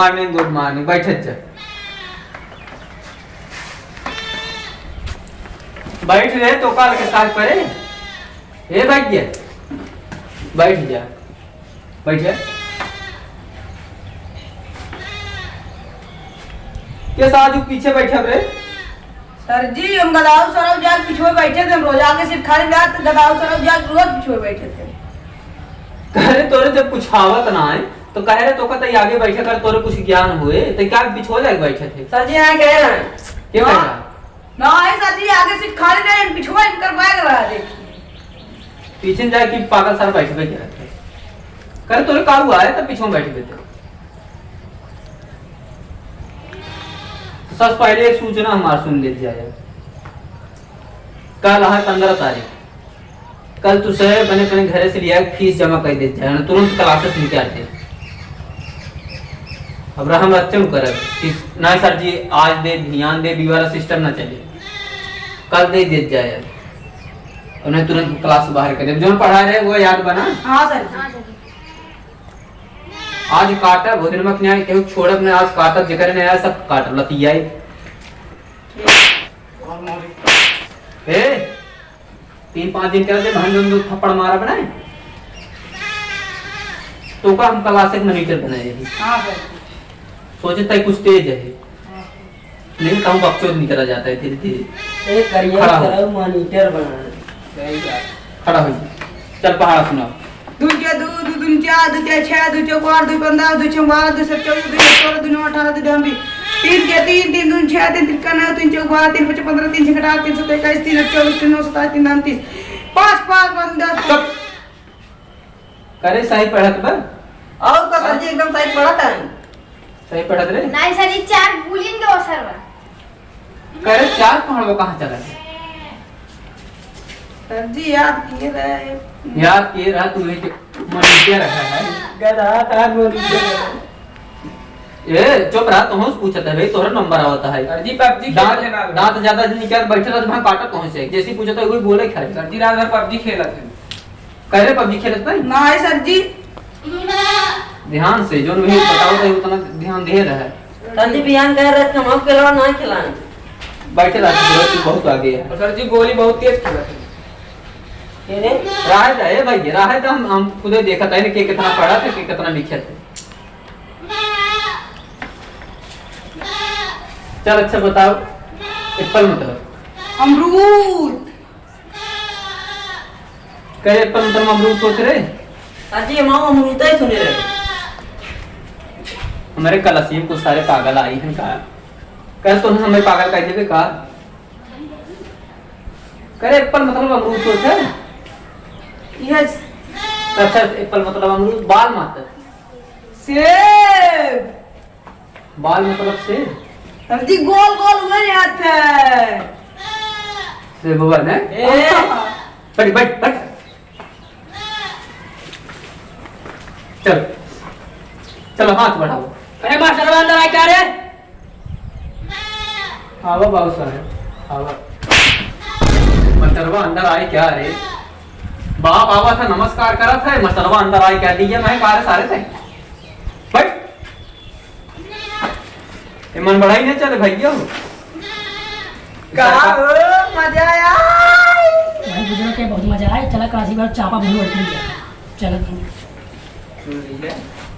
Morning good morning बैठ जा बैठ रहे तो काल के साथ पड़े ए बैठ जा बैठ जा बैठ जा के साथ पीछे बैठे रे सर जी हम गदाऊ सरव जाग पीछे बैठे थे, हम रोज आके सिर्फ खाली रात गदाऊ सरव जाग रोज पीछे बैठे थे। कहे तोरे जब कुछ आवत ना है तो कह रहे तो कहते आगे बैठे कर तोरे कुछ ज्ञान हुए तो क्या पीछे जाके बैठे थे। सर जी यहाँ कह रहे हैं क्यों कह रहा ना है सर जी आगे सिर्फ खाली रहे पीछे कर बैग रहा देखिए पीछे जाके पागल सर बैठे बैठे रहते करे तोरे का हुआ है तब पीछे बैठे बैठे। सबसे पहले एक सूचना हमारा सुन लेते जाए कल है 15 तारीख कल तुझे बने अपने घर से लिया फीस जमा कर देते हैं तुरंत क्लासेस निकालते अब हम अच्छे कर ना सर जी आज दे ध्यान दे वाला सिस्टम ना चले कल दे देते जाए उन्हें तुरंत क्लास बाहर कर दे जो पढ़ा रहे वो याद बना। हाँ सर आज काटा भोजन में न्याय केहू छोड़ अपने आज काटा जिक्र ने आया सब काट लतिया ए 3-5 दिन के भांजन दो थप्पड़ मारा बनाए तो का हम क्लासिक मॉनिटर बनाए हां सर सोचे तय कुछ तेज है लेकिन कहूं बकचोद निकला जाता है धीरे धीरे एक करिए करो मॉनिटर बना खड़ा हो चल पहाड़ सुनाओ दूजा दू दू दूजा दूजा 6 दूजा 4 दू 15 दूजा 12 दूजा 24 दूजा 16 दूजा 18 दूजा 20 3 के 3 3 दूजा 6 3 3 का 9 3 4 12 3 5 15 3 6 18 3 27 21 3 24 3 9 27 3 29 5 5 10 करे सही पढ़त बा और का सर जी एकदम सही पढ़त है सही पढ़त रे नहीं सर ये 4 भूलेंगे वो सर करे 4 पढ़ो कहां चला सर जी याद किए रहे याद किए रहा तू एक मॉनिटर रखा है गधा का मॉनिटर ए चुप रहा तुम पूछत है भाई तोरा नंबर आवता है सर जी पबजी खेलत है ना दांत ज्यादा निकाल बैठे रह वहां काटत कहां से जैसी पूछत है कोई बोले खा सर जी रात भर पबजी खेलत है कह रहे पबजी खेलत नहीं ना है सर जी ध्यान से जो नहीं बताओ तो उतना ध्यान दे रहा है सर जी बयान कह रहे थे हम खिलाओ ना खिलाएं बैठे रहते बहुत आगे है और सर जी गोली बहुत तेज खेलत है राह है भाई राह है हम खुद देखा था कि कितना पढ़ा था कि कितना लिखा था। चल अच्छा बताओ एप्पल मतलब अमरूद कहे एप्पल मतलब अमरूद सोच रहे सर जी हम अमरूद ही सुने रहे हमारे कलसीम कुछ सारे पागल आई हैं कहा कह तो हमें पागल कह देवे कहा करे एप्पल मतलब अमरूद सोच है यस अच्छा एप्पल मतलब अमरूद बाल मात्र सेब बाल मतलब सेब सर जी गोल गोल वही हाथ है सेब बन है बैठ बैठ बैठ चलो चलो हाथ बढ़ाओ अरे मास्टर अंदर आए क्या रे आवा बाबू साहब आवा मस्टरवा अंदर आए क्या रे बाप आवा था नमस्कार करा था मस्टरवा अंदर आए क्या दीजिए मैं कार सारे थे बैठ ये मन बढ़ाई नहीं चले भैया कहा मजा आया भाई गुजरा के बहुत मजा आया चला काशी बार चापा भूल उठ गया चलो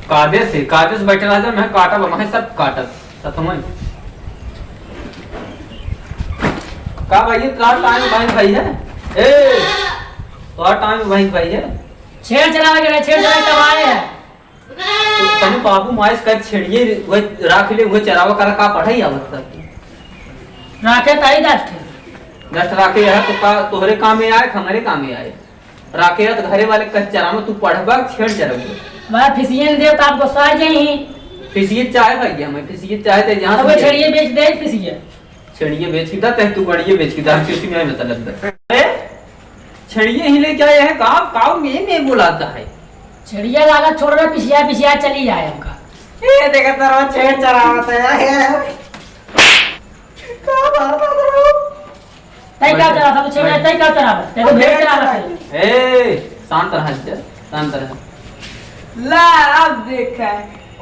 कादे से बैठे रहा मैं काटा मैं सब काटत तुम्हें का भाई तो टाइम भाई है ए तो टाइम भाई है छेड़ चला के छेड़ चला कब आए हैं तो तने बाबू माइस कर छेड़िए वो राख ले वो चरावा कर का पढ़ाई आवत तक राखे ताई दस्ट दस्ट राखे है तो का तोहरे काम में आए हमारे काम में आए राखे है तो घरे वाले कह चरावा तू पढ़बा छेड़ चरावा मैं फिसियन देव तो आप गुस्सा आ जाए फिसिए चाहे भाई हमें फिसिए चाहे थे जहां अब छेड़िए बेच दे फिसिए छेड़िए बेच की था तू गड़िए बेच की था किसी में मतलब अरे छेड़िए ही ले क्या है काव में बुलाता है छेड़िया लागा छोड़ रहा पिसिया चली जाए हमका ये देखा तेरा छेड़ चरावत है का मारता तेरा तई क्या चला था तो छेड़ तई क्या चला ते तो भेड़ चला रहा ए शांत रह जा शांत रह ला अब देखा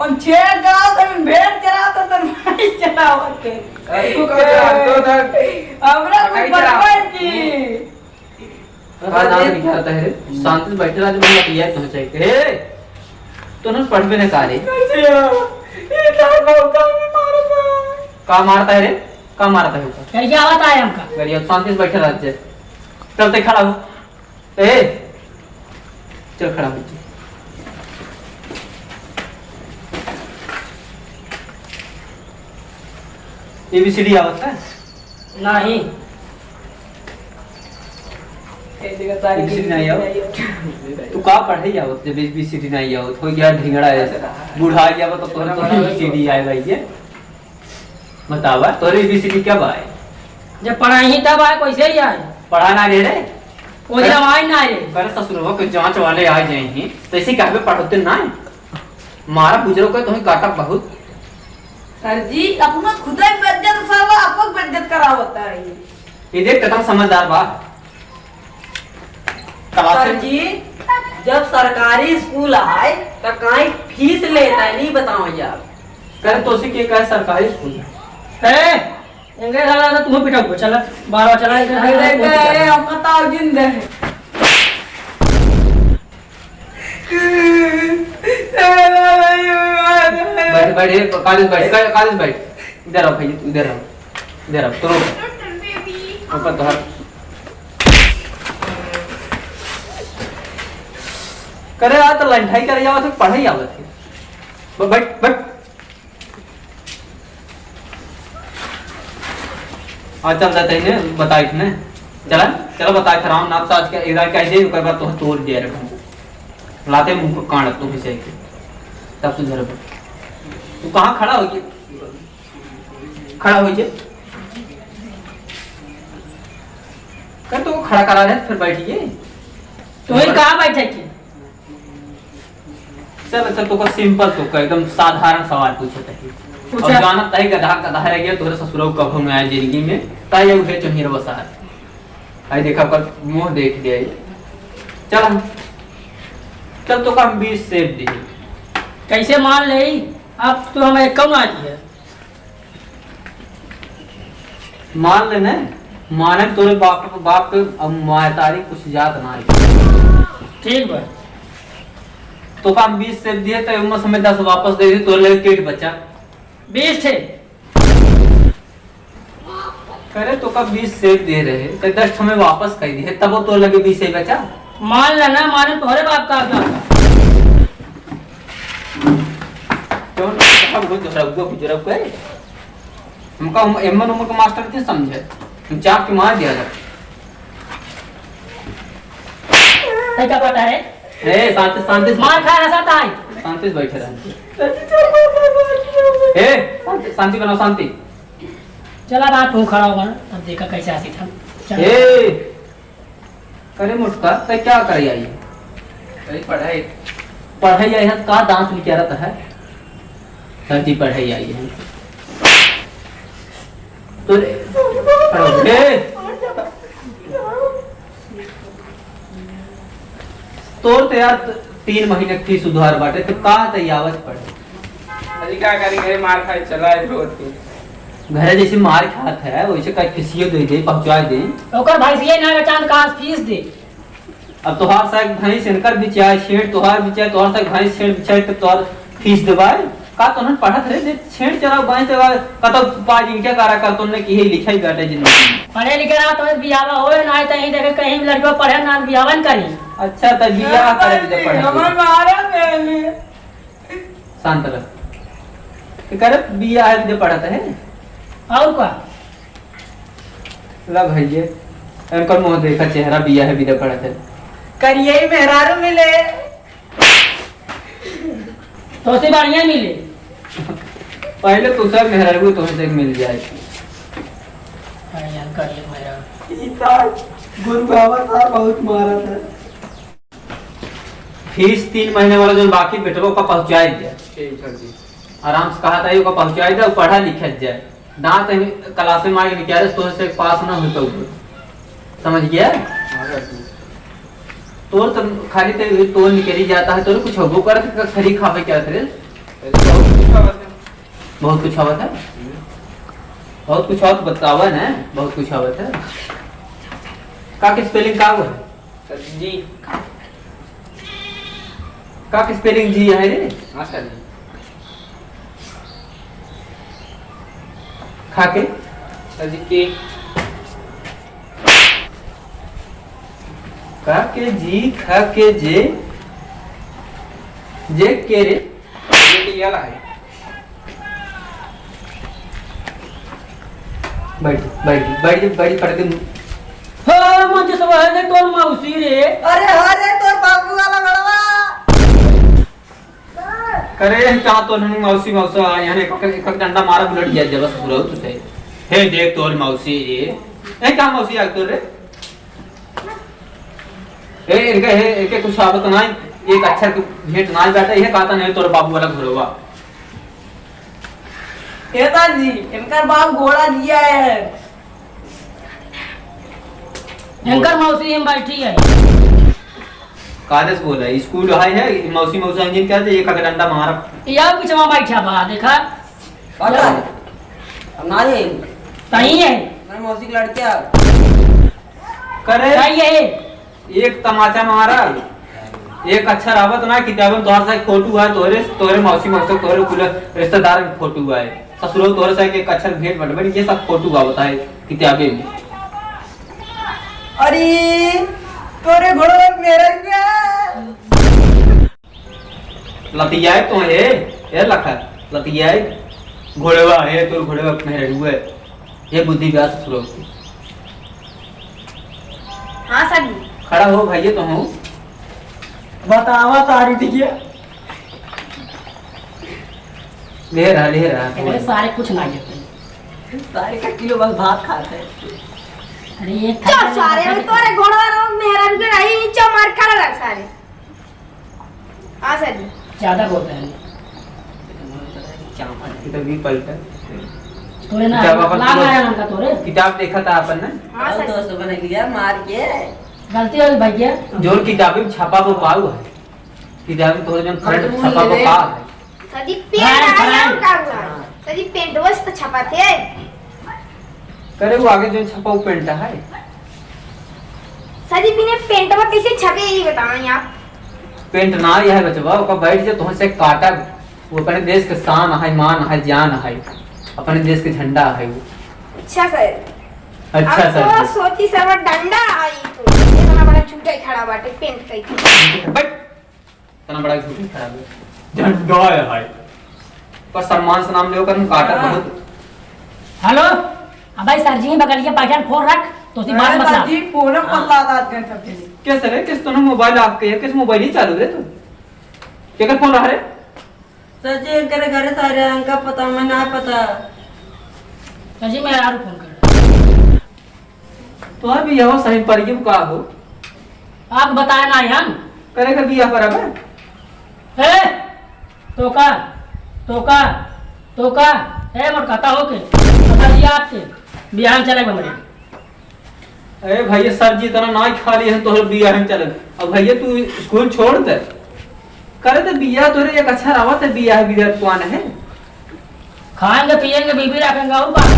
और छेड़ जाओ तो भेड़ चराओ तो नहीं चरावते अरे तू कब चराते हो उधर? हमरा नहीं को बर्बाद चराओ। की का नाम क्या होता है रे? शांति से बैठे रहा, जब मैं पिया तो चाहिए हे तो न पढ़ भी न कारे का मारता है रे? का मारता है ऊपर कर क्या होता है हमका गरिया शांति से बैठे रह। चलते खड़ा हो ए चल खड़ा हो। ABCD आवत है नहीं ABCD नहीं आवत तू का पढ़े आवत जब ABCD नहीं आवत हो गया ढिंगड़ा ऐसा बूढ़ा गया तो तोरे तो ABCD आए भाई ये बतावा तोरे ABCD कब आए? जब पढ़ाई ही तब आए कैसे ही आए पढ़ा ना रे रे वो दिन आए ना रे कर ससुरवा के जांच वाले आ जाएंगे तो ऐसे कहबे पढ़ते ना मारा बुजुर्ग को तुम्हें काटा बहुत। सर जी अपना खुदा ही बेइज्जत साला आपको बेइज्जत करा होता है ये देख कितना समझदार बा क्लास सर जी जब सरकारी स्कूल आए तो कहीं फीस लेता है नहीं बताओ यार। कर तो उसे के कहे सरकारी स्कूल है ए इंगे साला तो तुम्हें पिटा को चल 12 चला अरे गए हम बताओ जिंदे बैठ बैठ कॉलेज बैठ इधर आओ भाई इधर आओ तो ऊपर तो करे आ तो लंठाई करे जाओ तो पढ़ाई आवत है बैठ बैठ आ चल जाते हैं बताई ने चला चलो बताए राम नाथ साज के इधर कह दे ओकर बाद तो तोड़ दे रखो लाते मुंह को कांड तू भी सही तब सुधर तू कहां खड़ा हो के खड़ा हो जे कर तो खड़ा करा रहे फिर बैठिए तो ही कहां बैठे की चल अच्छा तो का सिंपल तो का एकदम साधारण सवाल पूछते हैं अब जाना तय गधा गधा रह गया तोरे ससुरो कब हम आए जिंदगी में तय उठे चोहिर बसार आई देखा कर मुंह देख लिया चल चल तो का हम 20 सेब दी कैसे मान ले अब तो हमें कौन आ दिया मान लेने माने तोरे बाप के अब मायतारी कुछ जात ना आई ठीक बा तो का हम 20 सेब दिए तो उम्र समय 10 वापस दे दी तोरे लगे केट बचा 20 थे करे तो का 20 सेब दे रहे तो 10 हमें वापस कर दिए तब वो तो लगे 20 सेब बचा मान लेना माने तोहरे बाप का क्या तो हम को जरगो गुजरब के हमका एमन उम्र का मास्टर थे समझे हम चाप के मार दिया क्या पता है ए शांति शांति मार खा रहा था शांति से बैठे रहे ए शांति बनाओ शांति चला बात तू खड़ा होगा अब देखा कैसे आती था ए करे मुटका तो क्या कर आई अरे पढ़ाई पढ़ाई आई है का डांस लिखा रहता है सर जी पढ़ाई आई है तो तोर तो यार 3 महीने की सुधार बाटे तो का तैयावत पड़े अरे क्या करेंगे मार खाई चला है रोज के घर जैसे मार खात है वैसे का किसी दे दे पहुंचा दे ओकर भाई से ना चांद का फीस दे अब तोहार साग भैंस इनकर बिचाय छेड़ तोहार बिचाय तोहार साग भैंस छेड़ बिचाय तो तोहार फीस देबाय का तोहन पढ़त रहे जे छेड़ चरा भैंस देबा का तो पाज इनके कारा कर तोने की ही लिखाई बाटे जिंदगी पढ़े लिखे रहा तो बियाह होए ना तो ही देखे कहीं लड़का पढ़े ना बियाहन करी अच्छा त बियाह करे दे हमें पढ़े मारा मैंने शांत रह के करे बियाह दे पढ़त है और का लग भैये इनकर मुंह देखा चेहरा बियाह भी दे पढ़त है करिए मेहरारू मिले तो से बढ़िया मिले पहले तो सब मेहरारू तो से मिल जाए बढ़िया करिए मेरा गुरु बाबा साहब बहुत मारा था। फीस 3 महीने वाला जो बाकी बेटवा का पहुंचाई दिया ठीक है जी आराम से कहा था ये को पहुंचाई दे पढ़ा लिखा जाए दांत क्लास में मार के तो से पास ना होता समझ गया तोर तो खाली तो निकली जाता है तो कुछ होबो कर खरी खावे क्या करे बहुत कुछ आवत है, बहुत कुछ आवत बतावा ना, बहुत कुछ आवत है। का के स्पेलिंग का हुआ है जी? का के स्पेलिंग जी है रे? हाँ सर जी। खा के सर जी के का के जी, खा के जे, जे के रे? ये के याला है। बैठ पड़ के हाँ मुझे सब है तो मौसी रे। अरे तोर बाबू वाला बड़वा करे चाह तो नहीं मौसी मौसा यहाँ एक डंडा मारा बुलट गया जब बस बुरा तो सही। हे देख तोर मौसी रे, ए क्या मौसी आ तोर रे? ए इनके हे एक कुछ आवत ना, एक अक्षर के भेंट ना बैठा, ये कहता नहीं तोर बाबू वाला घरवा। जी इनका बाप घोड़ा दिया है। इनकर मौसी हम बैठी है। कादेश बोला स्कूल है मौसी मौसा इंजन क्या एक डंडा मारा या पिछवा बैठा बा देखा पता है हमारे सही है। मैं मौसी की लड़किया करे सही है। एक तमाचा मारा, एक अक्षर आवत ना किताब में तोहर सा फोटो है, तोरे मौसी मौसा तोरे कुल रिश्तेदार की फोटो है, ससुरो तोरे सा एक अक्षर भेंट बटबट ये सब फोटो आवता है किताबे में। अरे तोरे घोड़ो मेरे क्या लतियाए तो है ये लखा लतियाए घोड़वा है तो घोड़वा मेरे हुए ये बुद्धि व्यास ससुरो की। हाँ सर जी। खड़ा हो भाई तो हूँ बतावा तारी ठीक है। ले रहा इतने सारे कुछ ना देते सारे का किलो बस भात खाते हैं। अरे ये चल सारे हम तोरे घोड़ा मेहरान के नहीं चमार खड़ा रख सारे। हाँ सर जी। ज्यादा बोलते हैं तो भी पलटा तोरे ना जब अपन लाग आया उनका तोरे किताब देखा था अपन ने हाँ सर जी। दोस्त बना लिया मार के गलती हो गई भैया। जो किताबें में छपा वो पाऊ है, किताब में तो जन फ्रंट छपा वो पा है। सर जी पेंट आया उनका हुआ। सर जी पेंट बस तो छपा थे। करे वो आगे जो छपा वो पेंट है। सर जी बिना पेंट में कैसे छपे ये बताएं आप। पेंट ना यह बचवा ओका बैठ जे तोहर से काटा वो अपने देश के शान है, मान है, जान है, अपने देश के झंडा है वो। अच्छा सर। अच्छा अब सर तो सोची सब डंडा आई तो इतना बड़ा झूठा खड़ा बाटे पेंट कई। बट इतना बड़ा झूठी खराब है झंडा है पर सम्मान से नाम ले कर काटा बहुत। हेलो अब भाई सर जी बगलिया पाठन फोन रख तो सी बात बता जी पूरा पल्ला दाद गए सब के कैसे रे किस तूने मोबाइल आपके है किस मोबाइल ही चालू रे तू क्या कर फोन रहा रे? सर जी करे घरे सारे अंका पता मैं ना पता। सर जी मैं यार फोन कर तो अभी यह सही परिगम का हो आप बताए ना हम करेगा बिया बराबर ए तोका तोका तोका ए मोर कहता हो के पता जी आपके बिहान चले हमरे। अरे भैया सर जी इतना ना खाली है तो बिया हम चल। अब भैया तू स्कूल छोड़ दे करे तो बिया तोरे एक अच्छा रावत है बिया है विद्यार्थी है खाएंगे पिएंगे बीबी रखेंगे और बात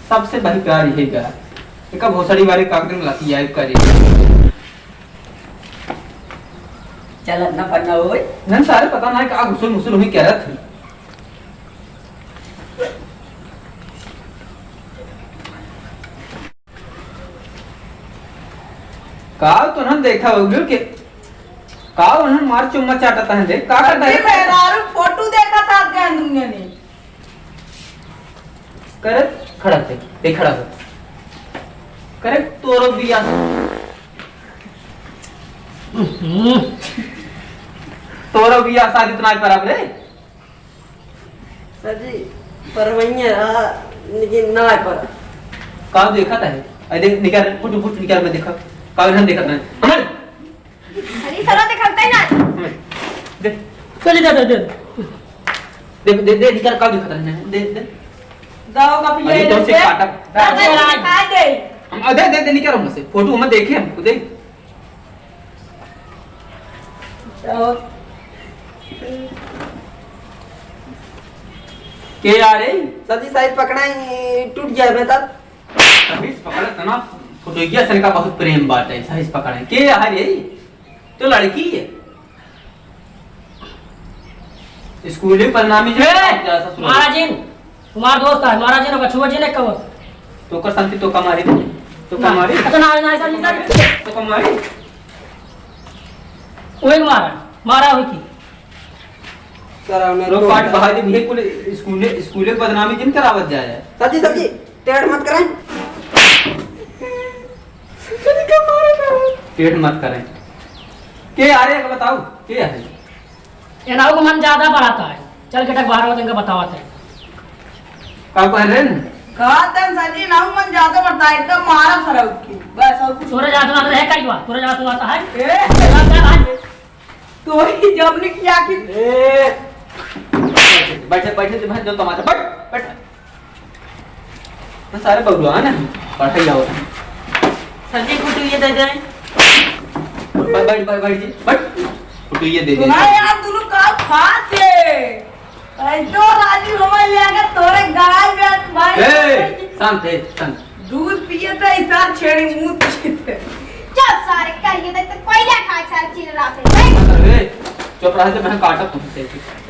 सबसे बड़ी प्यार यही का एक भोसड़ी वाले कागज में लाती है करे चल ना पन्ना होए नन सारे पता ना का घुसल मुसल हुई कह रहा थी। का तो न देखा होगी कि का उन्होंने मार चुम्मा चाटता है देख का करता है मेहरारू फोटो देखा था गन दुनिया ने करे खड़ा थे देख खड़ा हो करे तोरो बिया तोरो बिया शादी इतना बराबर है सर जी परवैया लेकिन ना पर का देखा था है अरे निकाल फुट फुट निकाल मैं देखा का उन्होंने देखा था अमर अरे सर दिखाता है ना दे चल दे दे दे दे दे निकाल का देखा था दे दे दाव का पिए अरे तो से काटा आ दे हम दे दे दे निकाल हमसे फोटो हम देखे हमको देख के आ रे सर जी शायद पकड़ा टूट गया मैं तब। सही पकड़े तना फुटोइया सन का बहुत प्रेम बात है, सही पकड़े के आ रे तो लड़की है स्कूल में परिणामी जो महाराज जी तुम्हारा दोस्त है महाराज जी ने बछुआ जी ने कहो तो कर शांति तो कमारी तो कमारी तो ना ना सर जी तो कमारी वही मारा हुई की सर हमने लोग पाठ बाहर भी है कुल स्कूल में बदनामी जिन करावत जाए सर जी टेढ़ मत करें। टेढ़ मत करें के आ रे बताओ के है ये नाव को मन ज्यादा बढ़ाता है चल के तक बाहर होते बतावाते का कह रहे हैं कहते सर जी ना मन ज्यादा बढ़ता है एकदम मारा फरक की बस और कुछ सूरज आता है कई बार सूरज आता है ए, तो ही जब ने किया कि बैठे बैठे तो जो तमाशा बैठ बैठ तो सारे बगुआ है ना बैठ जाओ सर जी कुछ ये दे दें। बैठ बैठ बैठ बैठ जी बैठ तो ये दे दे सुना यार दोनों का खाते ऐसो राजी हमें ले आकर तोरे गाय में भाई ए शांत दूध पिए तो ऐसा छेड़ी मुंह पीते जब सारे करिए तो कोई ना खाए सारी चीज लाते अरे चुप रहा से मैं काटा तुमसे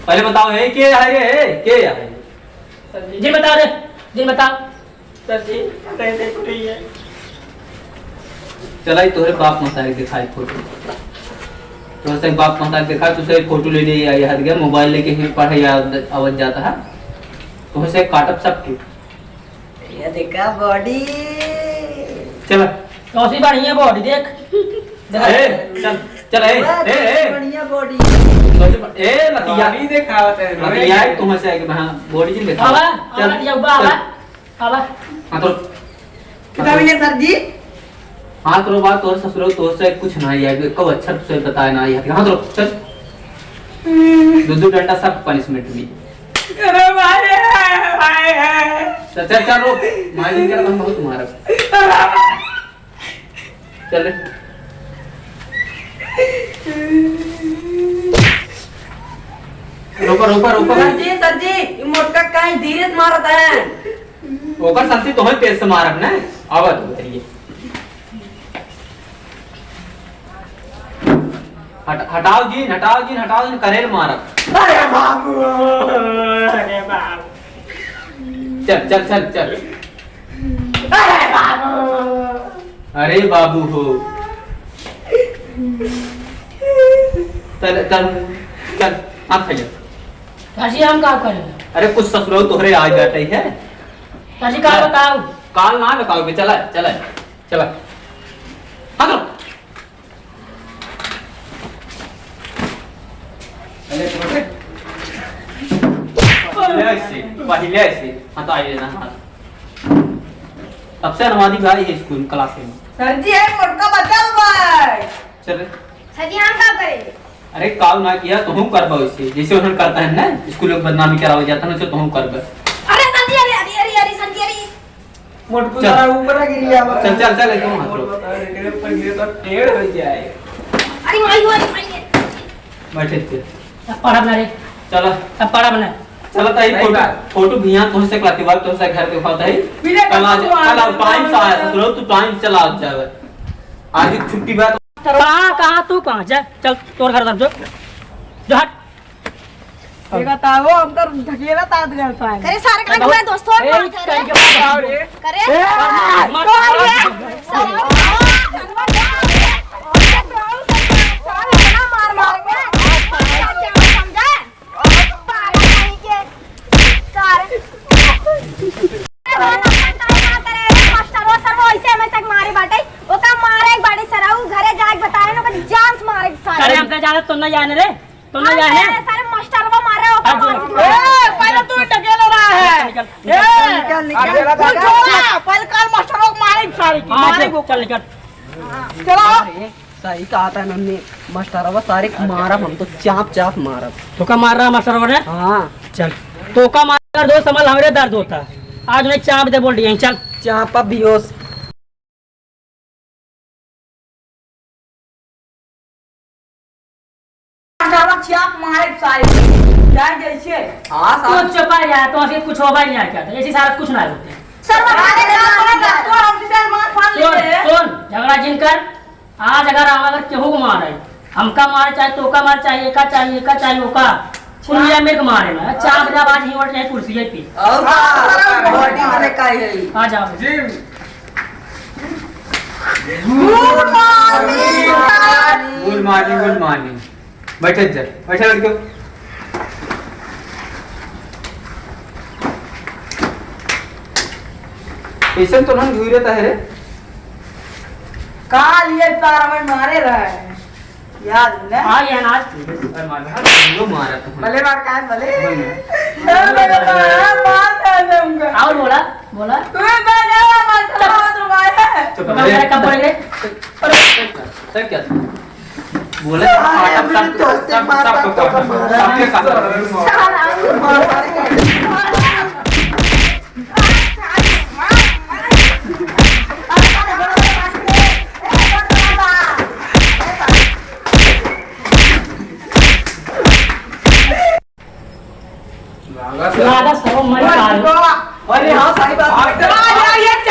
पहले बताओ है के है रे के है सर जी बता दे जी बता सर जी कैसे टूट रही है। चला तोरे बाप मतारी दिखाई फोटो तो से बाप मतारी दिखा तुझे फोटो ले लिए आई हद गया मोबाइल लेके ही पढ़े आवाज जाता है तो से काटप सब की ये देखा बॉडी चल कौसी बढ़िया बॉडी देख ए चल चल ए बढ़िया बॉडी ए लतिया नहीं दिखावत है लतिया तुम से कि हां बॉडी जिन देखा आवा आवा दिया आवा हां तो कितना मिले सर जी हां तो बात तोर ससुरो तोर से कुछ ना है कब अच्छा तुझे बताया ना है हां तो चल दो डंडा सब पनिशमेंट भी अरे भाई चल चल चल रुक माइलिंग कर हम बहुत मारा चल रोका सर जी ये मोटका कहीं धीरे से मारता है। ओकर शांति तो है तेज से मारब ना आवत बताइए हटाओ जी करेल मारब अरे बाबू चल अरे बाबू हो चल आप खाइए काशी हम काम करेंगे अरे कुछ ससुरो तोहरे आ जाते है काशी का बताओ काल ना बताओगे चला हाँ तो पहले ऐसे हाँ तो आइए ना हाँ सबसे अनुवादी भाई है स्कूल क्लास में सर जी है मोटका बचा भाई चल सर जी हम काम करेंगे अरे काल ना किया तो हम करबो इसे जैसे उन्होंने करता है ना स्कूल में बदनामी करावा जाता है ना तो हम करबो अरे सर जी अरे सर जी अरे मोटकू चल। जरा ऊपर गिर गया। चल एकदम हाथ रो तो टेढ़ हो जाए। अरे माई बैठे थे अब पढ़ा बना रे चलो अब पढ़ा बना चलो ताई सही फोटो बात। फोटो भी यहाँ तुमसे कलाती बात तुमसे घर पे खाता है बिना कल आज कपड़ा कल अब टाइम से आया ससुरो तू टाइम चला जावे आज की छुट्टी बात कहाँ तू कहाँ जा चल तोर घर तरफ जो हट ये बताओ हम तो ढकेला तात गए पाए करे सारे काम हुआ दोस्तों ए, कहीं के पास आओ रे। करे मार मारेंगे समझा पागल नहीं के सारे मास्टर वो सर वो ऐसे में तक मारे बाटे वो का मारे एक बाड़ी सराऊ घरे जाके बताए ना कि जान से मारे सारे अरे हमसे ज्यादा तो न जाने रे तो न जाने सारे मास्टर वो मारे वो अब जो- पहले तू ढकेला रहा है निकल तू छोड़ा पहले काल मास्टर को मारे सारी की मारे को चल निकल चलो सही कहा था इन्होंने मास्टर वो सारे मारा हम तो चाप मारा। तो का मार रहा मास्टर ने हाँ चल तो का मार दो समझ हमरे दर्द होता है आज उन्हें चाप दे बोल दिया चल चाप भी होश नमक छाप मारे सारे क्या जैसे हां तो चुपा यार तो ऐसे कुछ होगा ही नहीं क्या ऐसी सारा कुछ ना होते सर तो हम सर मार फाड़ लेते सुन झगड़ा जिन कर आज अगर केहू को मारे हमका मारे चाहे तोका मारे चाहे एका चाहिए ओका कुलिया मेरे को मारे ना चाप जब आज ही और चाहे कुर्सी पे और बॉडी में का है आ जाओ जी गुड मॉर्निंग बैठे जा बैठे लड़के पेशेंट तो ना घूर रहता है रे काल ये सारा में मारे रहे याद न हाँ ये अनाज वो मारा तो भले बात का भले और बोला चुप तो मेरा कब बोलेंगे सर क्या बोले लागा सब मर गया अरे हाँ सही बात